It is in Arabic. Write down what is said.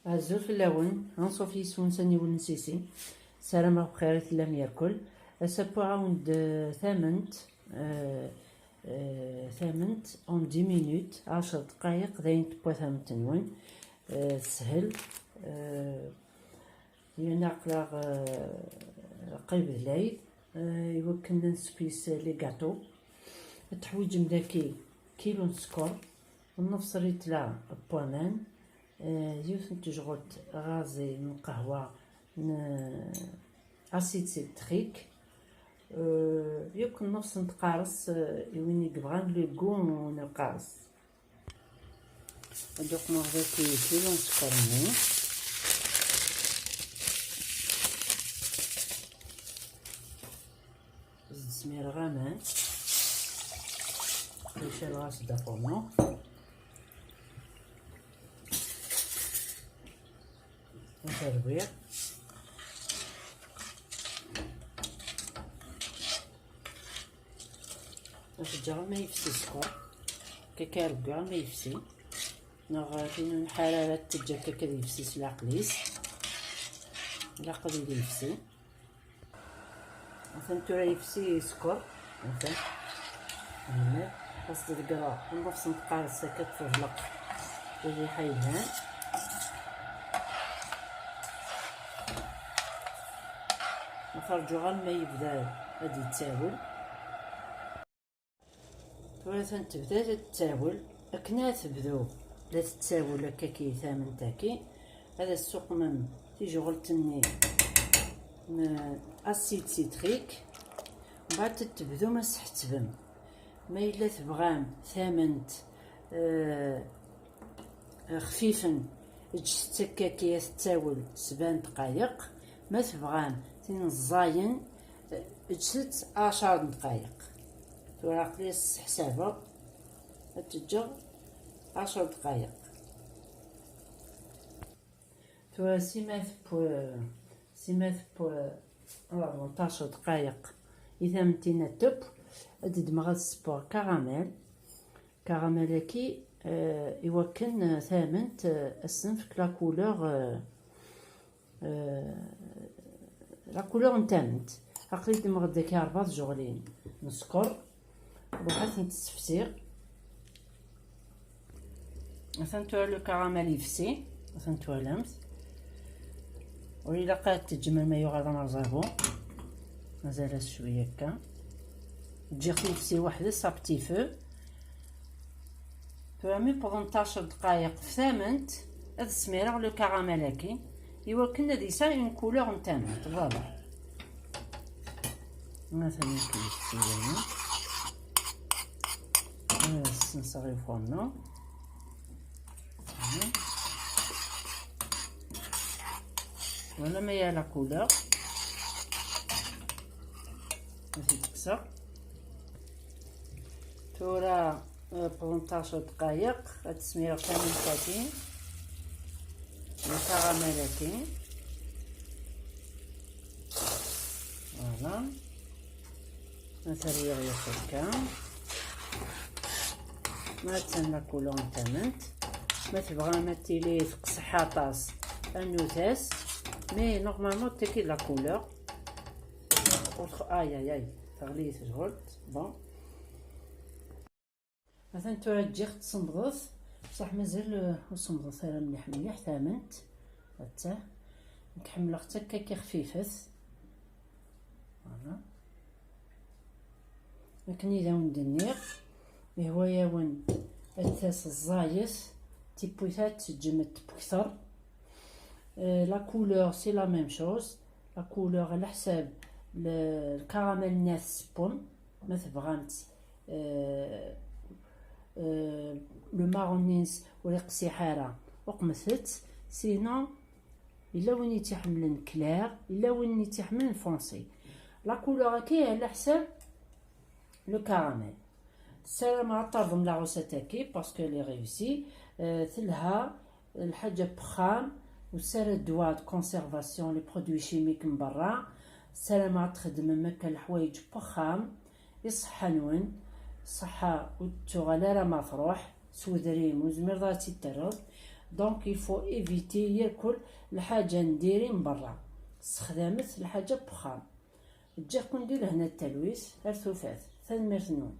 عزوز في اللون غنصوفي يسون سني ونسيسي سلامة بخير لم ياكل اسابو عاود ثامنت اون 10 مينوت 10 دقائق داين تبوا ثامنت نون سهل ينقلا قريب الليل يمكن نسبيس لي كاطو تحويج مداكي كيلو سكر ونفس ريتلا بوانان يوث تجغد غازي من قهوة اسيد سيتريك يمكن نفس نتقارص وين يبغان لو كون نقارص دوك ناخذ كيلو سكر مني سمير غامان ليش الغاز دا فورنو نتربيع نرجع ما يفسي السكر كيرجع ما يفسي نغادي حرارة تجاكا كذا يفسي العقليس العقل اللي يفسي مثلا ترى يفسي سكر مثلا هنا خاص تقرا نفس نتقارص كتفرلق اللي حيدها نخرجو غير ما يبدا غادي يتساول ثم تبدا تتساول اكنا تبدو لا تتساول هكا كي ثامن تاكي هذا السوق من تيجي غلتني اسيد سيتريك بعد تبدو ما تحتبم ما الا تبغام ثامنت خفيفا تجي كي تتساول 7 دقائق ما تبغام تنزاين اجت 10 دقائق توراق لي حسابه تجر 10 دقائق تو سيمات بو 18 دقائق اذا متينا توب دمغ السبور كراميل كي يوكن ثامنت الصنف لا كولور نتامنت عقلي دمغ داك 4 جغلين نسكر بغات نتسفسير مثلا تو لو كراميل يفسي مثلا تو لمس وإلا قالت تجمل ما يغادر نرزاهو مازال شويه هكا تجي خفيفسي وحده صابتي فو فمي 18 دقائق في ثامنت هاد السميره لو كراميل هاكي ايوا كنا ديسا اون كولور نتامنت فوالا مثلا كيفسي هنا نصغي فورنو ولا ما هي لا كولور ماشي تكسر تورا 18 دقائق هاد السميره كامل فاتين الكراميلاتين فوالا مثلا ياخد كام ما تسنى كولور نتامنت ما تبغى ما تيلي تقصح طاس النوتاس مي نورمالمون تاكي لا كولور اي تغليت شغلت بون مثلا تو تجي تصنبض بصح مازال صنبض راه مليح ثامنت حتى نكحمل حتى كي خفيفات فوالا لكن اذا وندنيغ هو ياون التاس الزايس تيبويثات تجمد بكثر لا كولور سي لا ميم شوز لا كولور على حساب الكراميل ناس بون ما تبغامت لو مارونيس ولا قسيحاره وقمثت سينو الا وين يتحمل كلير الا وين يتحمل فونسي لا كولور كي على حساب لو كراميل السلام عطرهم لا روسيتاكي باسكو لي ريوسي تلها الحاجه بخام وسال الدواء د كونسيرفاسيون لي برودوي شيميك من برا السلامة تخدم مكا الحوايج بخام يصحنون صحة وتغالى راه ما تروح سودريم وزمير ضاتي الترض دونك يفو ايفيتي ياكل الحاجه نديري من برا، استخدامت الحاجه بخام. جا كون ندير هنا التلويث ارثوفات ثمرتنو